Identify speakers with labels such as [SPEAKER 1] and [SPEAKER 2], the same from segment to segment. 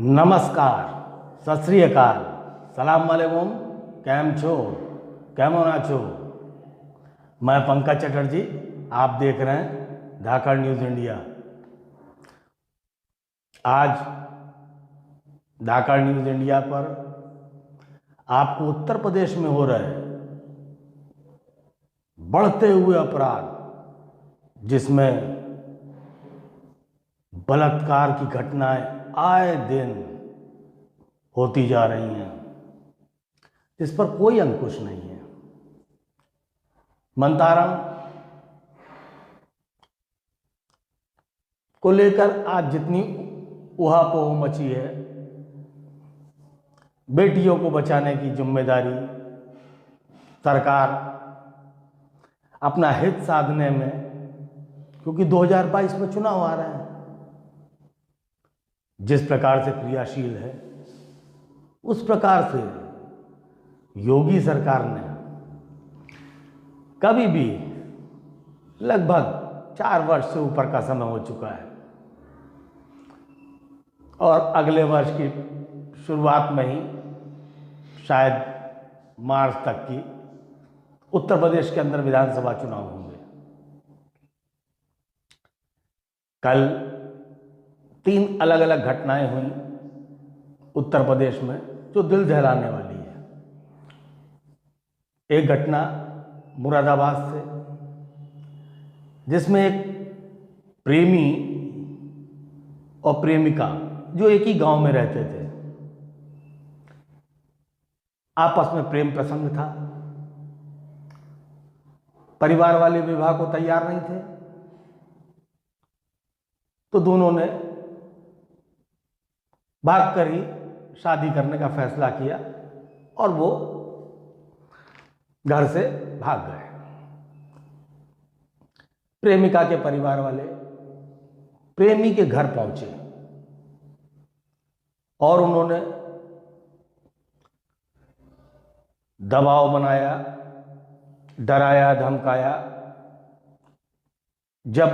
[SPEAKER 1] નમસ્કાર, સત શ્રી અકાલ, સલામ વાલેकुम, કેમ છો, કેમો ना છો। मैं पंकज चटर्जी, आप देख रहे हैं धाकड़ न्यूज़ इंडिया। आज धाकड़ न्यूज़ इंडिया पर आपको उत्तर प्रदेश में हो रहे बढ़ते हुए अपराध, जिसमें बलात्कार की घटनाएं आए दिन होती जा रही हैं, इस पर कोई अंकुश नहीं है। मंतारण को लेकर आज जितनी उहापोह मची है, बेटियों को बचाने की जिम्मेदारी सरकार अपना हित साधने में, क्योंकि 2022 में चुनाव आ रहे हैं, जिस प्रकार से क्रियाशील है उस प्रकार से योगी सरकार ने कभी भी, लगभग 4 वर्ष से ऊपर का समय हो चुका है और अगले वर्ष की शुरुआत में ही, शायद मार्च तक की, उत्तर प्रदेश के अंदर विधानसभा चुनाव होंगे। कल 3 अलग अलग घटनाएं हुई उत्तर प्रदेश में जो दिल दहलाने वाली है। एक घटना मुरादाबाद से, जिसमें एक प्रेमी और प्रेमिका जो एक ही गांव में रहते थे, आपस में प्रेम प्रसंग था। परिवार वाले विवाह को तैयार नहीं थे, तो दोनों ने भागकर ही शादी करने का फैसला किया और वो घर से भाग गए। प्रेमिका के परिवार वाले प्रेमी के घर पहुंचे और उन्होंने दबाव बनाया, डराया, धमकाया। जब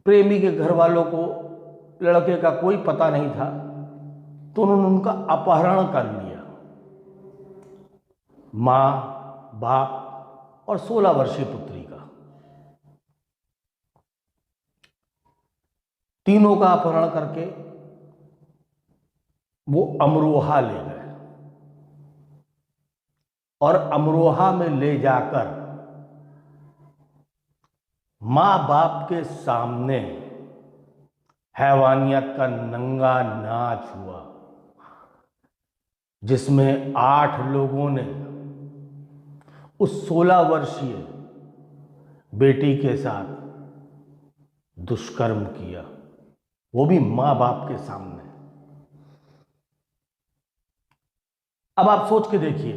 [SPEAKER 1] प्रेमी के घर वालों को लड़के का कोई पता नहीं था, तो उन्होंने उनका अपहरण कर लिया। मां, बाप और 16 वर्षीय पुत्री का, तीनों का अपहरण करके वो अमरोहा ले गए और अमरोहा में ले जाकर मां बाप के सामने हैवानियत का नंगा नाच हुआ, जिसमें 8 लोगों ने उस 16 वर्षीय बेटी के साथ दुष्कर्म किया, वो भी मां बाप के सामने। अब आप सोच के देखिए,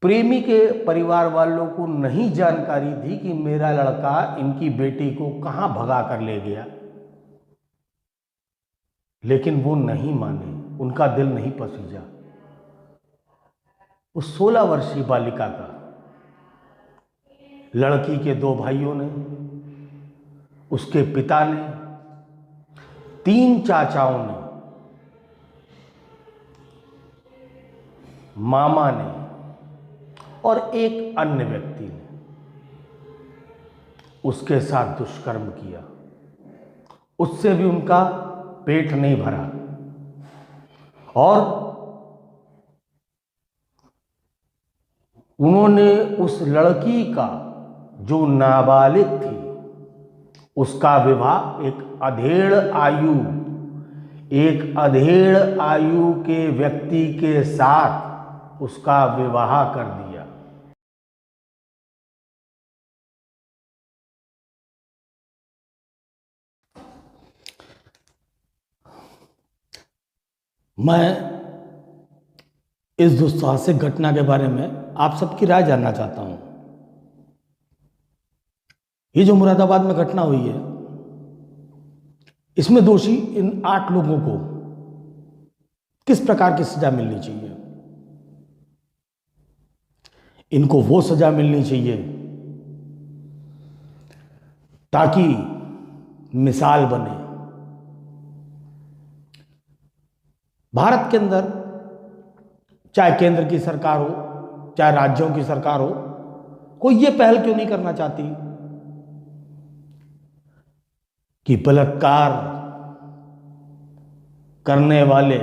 [SPEAKER 1] प्रेमी के परिवार वालों को नहीं जानकारी थी कि मेरा लड़का इनकी बेटी को कहां भगा कर ले गया, लेकिन वो नहीं माने, उनका दिल नहीं पसीजा। उस 16 वर्षीय बालिका का लड़की के 2 भाइयों ने, उसके पिता ने, 3 चाचाओं ने, मामा ने और एक अन्य व्यक्ति ने उसके साथ दुष्कर्म किया। उससे भी उनका पेट नहीं भरा और उन्होंने उस लड़की का, जो नाबालिग थी, उसका विवाह एक अधेड़ आयु के व्यक्ति के साथ उसका विवाह कर दिया। मैं इस दुस्साहसिक घटना के बारे में आप सबकी राय जानना चाहता हूं। ये जो मुरादाबाद में घटना हुई है, इसमें दोषी इन 8 लोगों को किस प्रकार की सजा मिलनी चाहिए? इनको वो सजा मिलनी चाहिए ताकि मिसाल बने। भारत के अंदर चाहे केंद्र की सरकार हो चाहे राज्यों की सरकार हो, कोई ये पहल क्यों नहीं करना चाहती कि बलात्कार करने वाले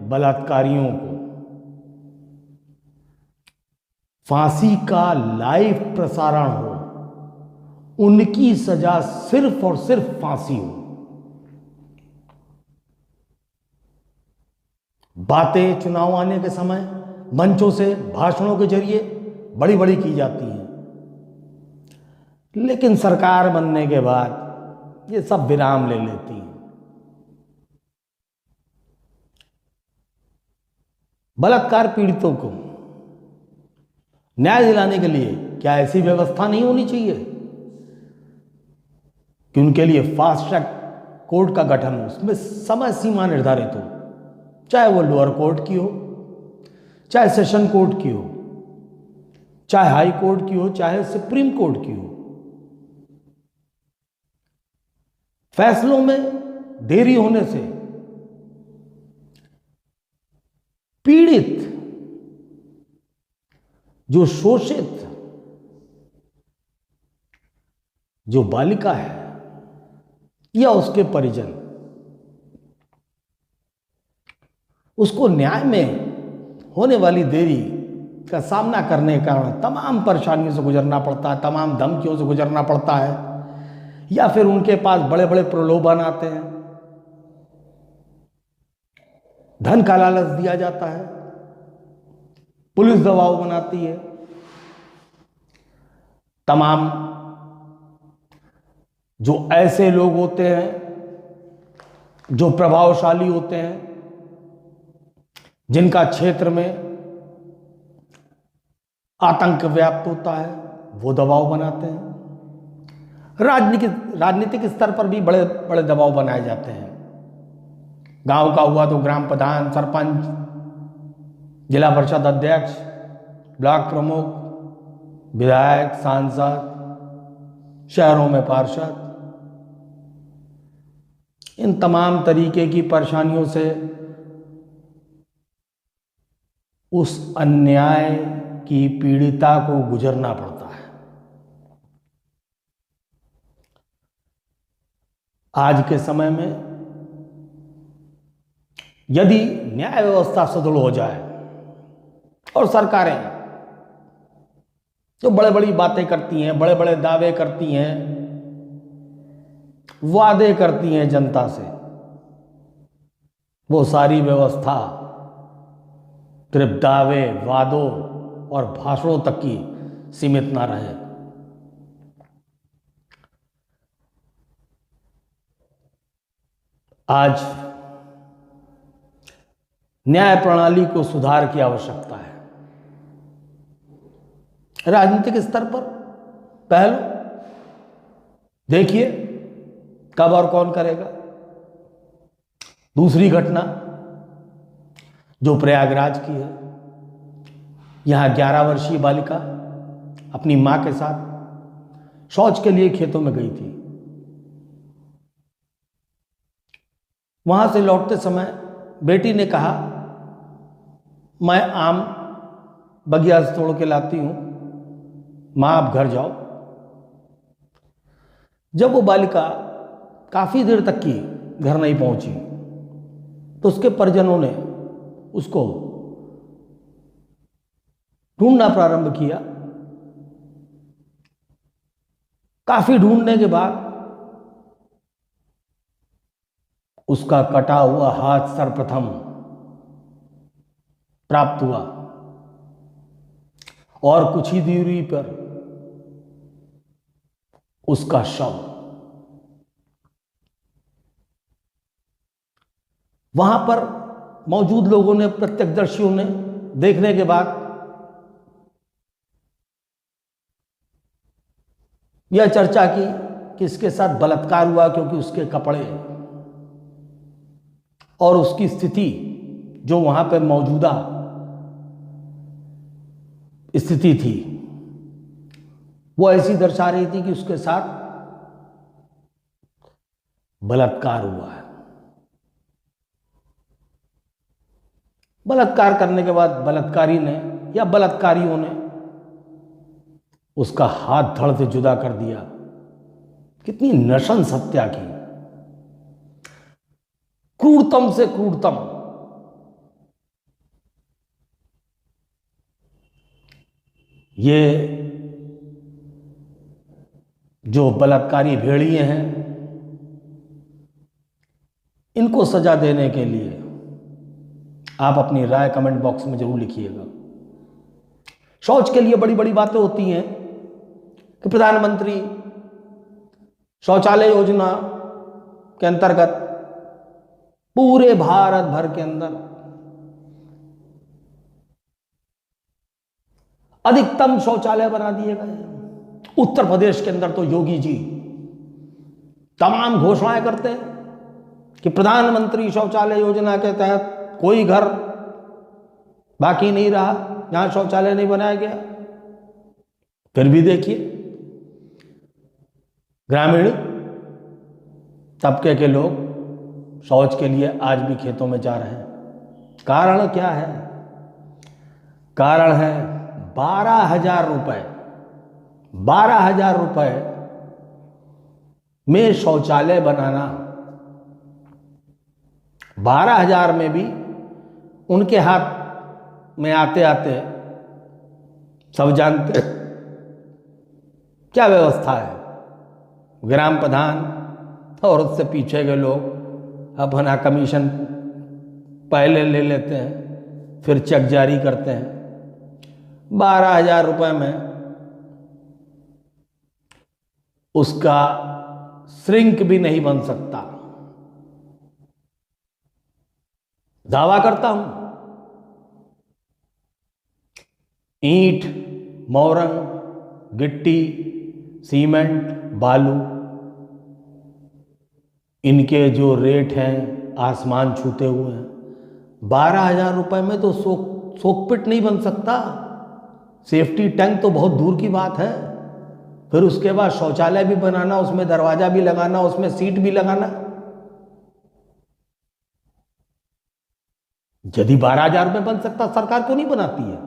[SPEAKER 1] बलात्कारियों को फांसी का लाइव प्रसारण हो, उनकी सजा सिर्फ और सिर्फ फांसी हो। बातें चुनाव आने के समय मंचों से भाषणों के जरिए बड़ी बड़ी की जाती हैं, लेकिन सरकार बनने के बाद ये सब विराम ले लेती है। बलात्कार पीड़ितों को न्याय दिलाने के लिए क्या ऐसी व्यवस्था नहीं होनी चाहिए कि उनके लिए फास्ट ट्रैक कोर्ट का गठन हो, उसमें समय सीमा निर्धारित हो, चाहे वो लोअर कोर्ट की हो, चाहे सेशन कोर्ट की हो, चाहे हाई कोर्ट की हो, चाहे सुप्रीम कोर्ट की हो। फैसलों में देरी होने से पीड़ित, जो शोषित, जो बालिका है या उसके परिजन, उसको न्याय में होने वाली देरी का सामना करने के कारण तमाम परेशानियों से गुजरना पड़ता है, तमाम धमकियों से गुजरना पड़ता है, या फिर उनके पास बड़े बड़े प्रलोभन आते हैं, धन का लालच दिया जाता है, पुलिस दबाव बनाती है, तमाम जो ऐसे लोग होते हैं जो प्रभावशाली होते हैं, जिनका क्षेत्र में आतंक व्याप्त होता है, वो दबाव बनाते हैं। राजनीतिक स्तर पर भी बड़े बड़े दबाव बनाए जाते हैं। गांव का हुआ तो ग्राम प्रधान, सरपंच, जिला परिषद अध्यक्ष, ब्लॉक प्रमुख, विधायक, सांसद, शहरों में पार्षद, इन तमाम तरीके की परेशानियों से उस अन्याय की पीड़िता को गुजरना पड़ता है। आज के समय में यदि न्याय व्यवस्था सुदृढ़ हो जाए और सरकारें जो बड़े बड़ी बातें करती हैं, बड़े बड़े दावे करती हैं, वादे करती हैं जनता से, वो सारी व्यवस्था सिर्फ दावे, वादों और भाषणों तक की सीमित ना रहे। आज न्याय प्रणाली को सुधार की आवश्यकता है। राजनीतिक स्तर पर पहल देखिए कब और कौन करेगा। दूसरी घटना जो प्रयागराज की है, यहां 11 वर्षीय बालिका अपनी मां के साथ शौच के लिए खेतों में गई थी। वहां से लौटते समय बेटी ने कहा, मैं आम बगिया से तोड़ के लाती हूं, मां आप घर जाओ। जब वो बालिका काफी देर तक की घर नहीं पहुंची तो उसके परिजनों ने उसको ढूंढना प्रारंभ किया। काफी ढूंढने के बाद उसका कटा हुआ हाथ सर्वप्रथम प्राप्त हुआ और कुछ ही दूरी पर उसका शव। वहां पर मौजूद लोगों ने, प्रत्यक्षदर्शियों ने देखने के बाद यह चर्चा की कि इसके साथ बलात्कार हुआ, क्योंकि उसके कपड़े और उसकी स्थिति जो वहां पर मौजूदा स्थिति थी वो ऐसी दर्शा रही थी कि उसके साथ बलात्कार हुआ है। बलात्कार करने के बाद बलात्कारी ने या बलात्कारियों ने उसका हाथ धड़ से जुदा कर दिया। कितनी नृशंस हत्या की, क्रूरतम से क्रूरतम। ये जो बलात्कारी भेड़िए हैं, इनको सजा देने के लिए आप अपनी राय कमेंट बॉक्स में जरूर लिखिएगा। शौच के लिए बड़ी बड़ी बातें होती हैं कि प्रधानमंत्री शौचालय योजना के अंतर्गत पूरे भारत भर के अंदर अधिकतम शौचालय बना दिए गए। उत्तर प्रदेश के अंदर तो योगी जी तमाम घोषणाएं करते हैं कि प्रधानमंत्री शौचालय योजना के तहत कोई घर बाकी नहीं रहा जहां शौचालय नहीं बनाया गया। फिर भी देखिए, ग्रामीण तबके के लोग शौच के लिए आज भी खेतों में जा रहे हैं। कारण क्या है? कारण है 12,000 रुपए, 12,000 रुपए में शौचालय बनाना। 12,000 में भी उनके हाथ में आते आते सब जानते क्या व्यवस्था है। ग्राम प्रधान और उससे पीछे के लोग अपना कमीशन पहले ले लेते हैं, फिर चेक जारी करते हैं। 12,000 रुपए में उसका श्रिंक भी नहीं बन सकता। दावा करता हूं, ईंट, मोरंग, गिट्टी, सीमेंट, बालू, इनके जो रेट हैं आसमान छूते हुए हैं। 12,000 रुपए में तो सोकपिट नहीं बन सकता। सेफ्टी टैंक तो बहुत दूर की बात है। फिर उसके बाद शौचालय भी बनाना, उसमें दरवाजा भी लगाना, उसमें सीट भी लगाना। यदि 12,000 रुपये बन सकता, सरकार क्यों नहीं बनाती है?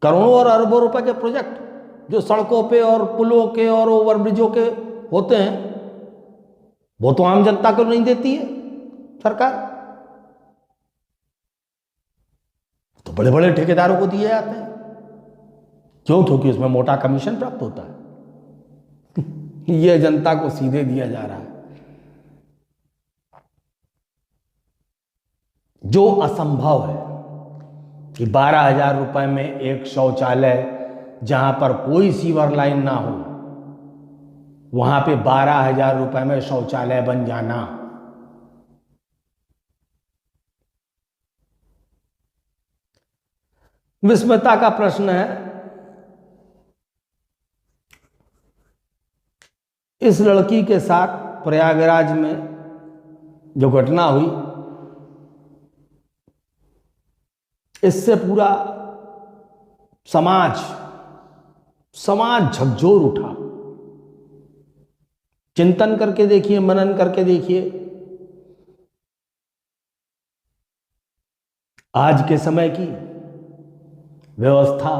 [SPEAKER 1] करोड़ों और अरबों रुपए के प्रोजेक्ट जो सड़कों पे और पुलों के और ओवरब्रिजों के होते हैं, वो तो आम जनता को नहीं देती है सरकार, तो बड़े बड़े ठेकेदारों को दिए जाते हैं। क्यों? क्योंकि उसमें मोटा कमीशन प्राप्त होता है। यह जनता को सीधे दिया जा रहा है। जो असंभव है कि 12,000 रुपए में एक शौचालय जहां पर कोई सीवर लाइन ना हो, वहां पे 12,000 रुपए में शौचालय बन जाना। विस्मयता का प्रश्न है, इस लड़की के साथ प्रयागराज में जो घटना हुई, इससे पूरा समाज झकझोर उठा। चिंतन करके देखिए, मनन करके देखिए। आज के समय की व्यवस्था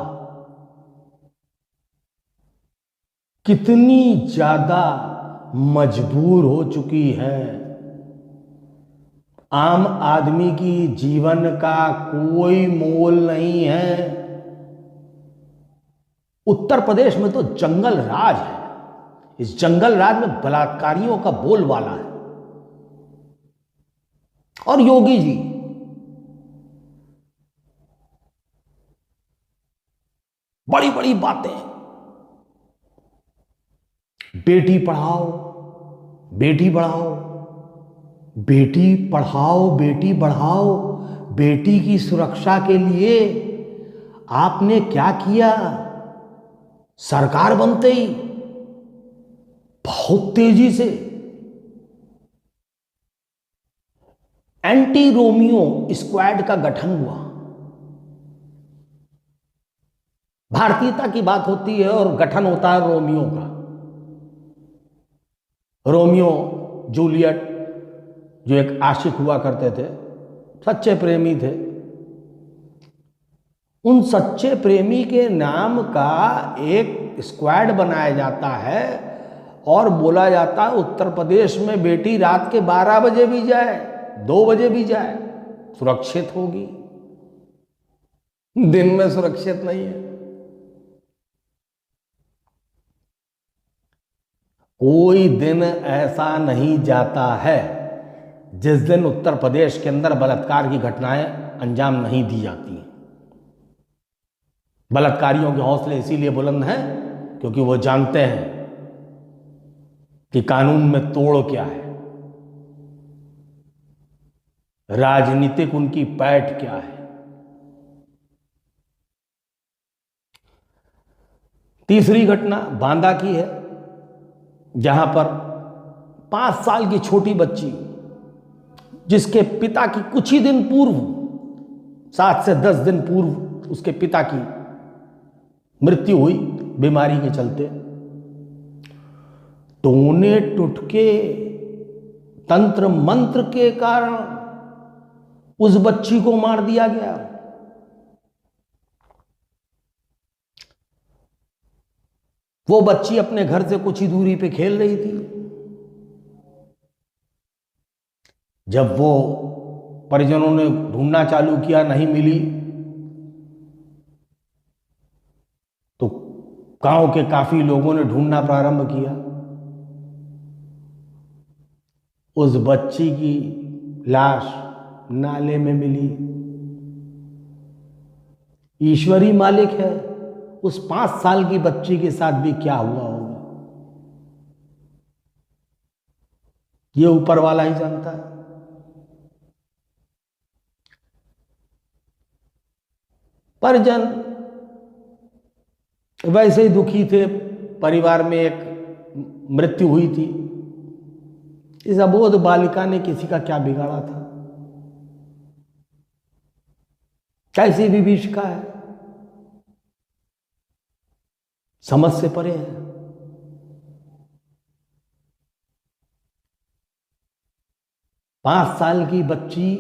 [SPEAKER 1] कितनी ज्यादा मजबूर हो चुकी है। आम आदमी की जीवन का कोई मोल नहीं है। उत्तर प्रदेश में तो जंगल राज है। इस जंगल राज में बलात्कारियों का बोलबाला है। और योगी जी बड़ी बड़ी बातें, बेटी पढ़ाओ, बेटी बढ़ाओ, बेटी पढ़ाओ, बेटी बढ़ाओ। बेटी की सुरक्षा के लिए आपने क्या किया? सरकार बनते ही बहुत तेजी से एंटी रोमियो स्क्वाड का गठन हुआ। भारतीयता की बात होती है और गठन होता है रोमियो का। रोमियो जूलियट, जो एक आशिक हुआ करते थे, सच्चे प्रेमी थे, उन सच्चे प्रेमी के नाम का एक स्क्वाड बनाया जाता है और बोला जाता है उत्तर प्रदेश में बेटी रात के 12 बजे भी जाए, 2 बजे भी जाए, सुरक्षित होगी, दिन में सुरक्षित नहीं है। कोई दिन ऐसा नहीं जाता है जिस दिन उत्तर प्रदेश के अंदर बलात्कार की घटनाएं अंजाम नहीं दी जाती हैं। बलात्कारियों के हौसले इसीलिए बुलंद हैं क्योंकि वो जानते हैं कि कानून में तोड़ क्या है, राजनीतिक उनकी पैठ क्या है। तीसरी घटना बांदा की है, जहां पर 5 साल की छोटी बच्ची, जिसके पिता की कुछ ही दिन पूर्व, 7 से 10 दिन पूर्व उसके पिता की मृत्यु हुई बीमारी के चलते, टोने टुटके तंत्र मंत्र के कारण उस बच्ची को मार दिया गया। वो बच्ची अपने घर से कुछ ही दूरी पे खेल रही थी। जब वो परिजनों ने ढूंढना चालू किया, नहीं मिली, तो गांव के काफी लोगों ने ढूंढना प्रारंभ किया। उस बच्ची की लाश नाले में मिली। ईश्वरी मालिक है, उस 5 साल की बच्ची के साथ भी क्या हुआ होगा ये ऊपर वाला ही जानता है। परिजन वैसे ही दुखी थे, परिवार में एक मृत्यु हुई थी। इस अबोध बालिका ने किसी का क्या बिगाड़ा था, कैसी विभीषिका है, समझ से परे है। पांच साल की बच्ची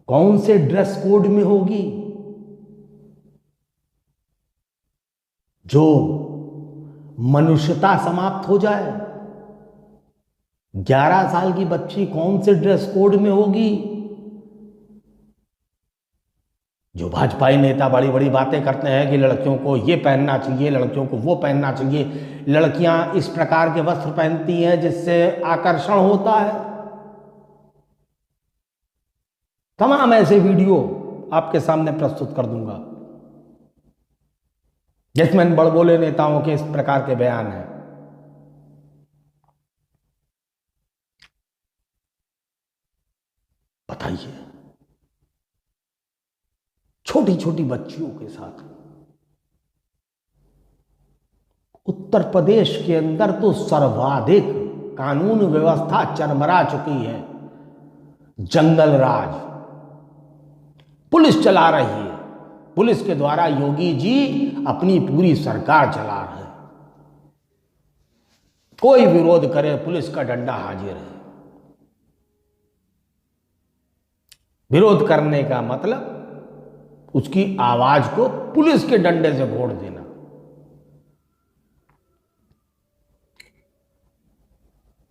[SPEAKER 1] कौन से ड्रेस कोड में होगी जो मनुष्यता समाप्त हो जाए? 11 साल की बच्ची कौन से ड्रेस कोड में होगी जो भाजपाई नेता बड़ी बड़ी बातें करते हैं कि लड़कियों को ये पहनना चाहिए, लड़कियों को वो पहनना चाहिए, लड़कियां इस प्रकार के वस्त्र पहनती हैं जिससे आकर्षण होता है। तमाम ऐसे वीडियो आपके सामने प्रस्तुत कर दूंगा जिसमें बड़बोले नेताओं के इस प्रकार के बयान हैं। बताइए, छोटी छोटी बच्चियों के साथ उत्तर प्रदेश के अंदर तो सर्वाधिक कानून व्यवस्था चरमरा चुकी है। जंगल राज पुलिस चला रही है, पुलिस के द्वारा योगी जी अपनी पूरी सरकार चला रहे हैं। कोई विरोध करे, पुलिस का डंडा हाजिर है। विरोध करने का मतलब उसकी आवाज को पुलिस के डंडे से घोड़ देना।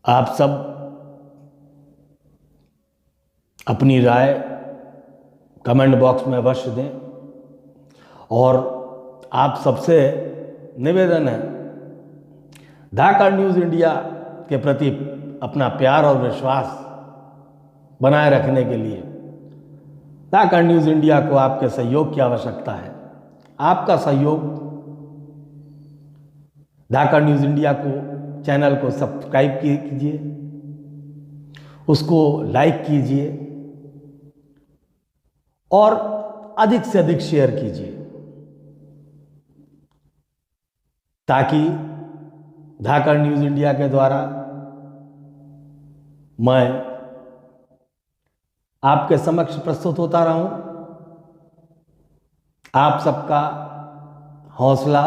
[SPEAKER 1] आप सब अपनी राय कमेंट बॉक्स में अवश्य दें और आप सबसे निवेदन है, धाकड़ न्यूज़ इंडिया के प्रति अपना प्यार और विश्वास बनाए रखने के लिए धाकड़ न्यूज़ इंडिया को आपके सहयोग की आवश्यकता है। आपका सहयोग धाकड़ न्यूज़ इंडिया को, चैनल को सब्सक्राइब कीजिए, उसको लाइक कीजिए और अधिक से अधिक शेयर कीजिए ताकि धाकड़ न्यूज़ इंडिया के द्वारा मैं आपके समक्ष प्रस्तुत होता रहूं। आप सबका हौसला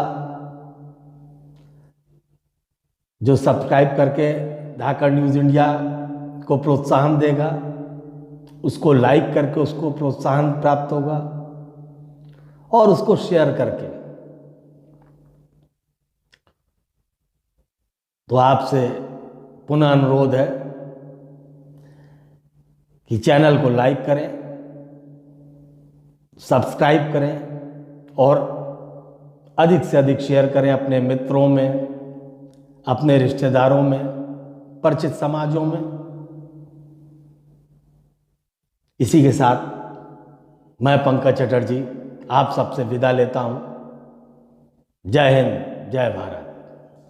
[SPEAKER 1] जो सब्सक्राइब करके धाकड़ न्यूज़ इंडिया को प्रोत्साहन देगा, उसको लाइक करके उसको प्रोत्साहन प्राप्त होगा और उसको शेयर करके। तो आपसे पुनः अनुरोध है कि चैनल को लाइक करें, सब्सक्राइब करें और अधिक से अधिक शेयर करें अपने मित्रों में, अपने रिश्तेदारों में, परिचित समाजों में। इसी के साथ मैं पंकज चटर्जी आप सबसे विदा लेता हूं। जय हिंद, जय भारत।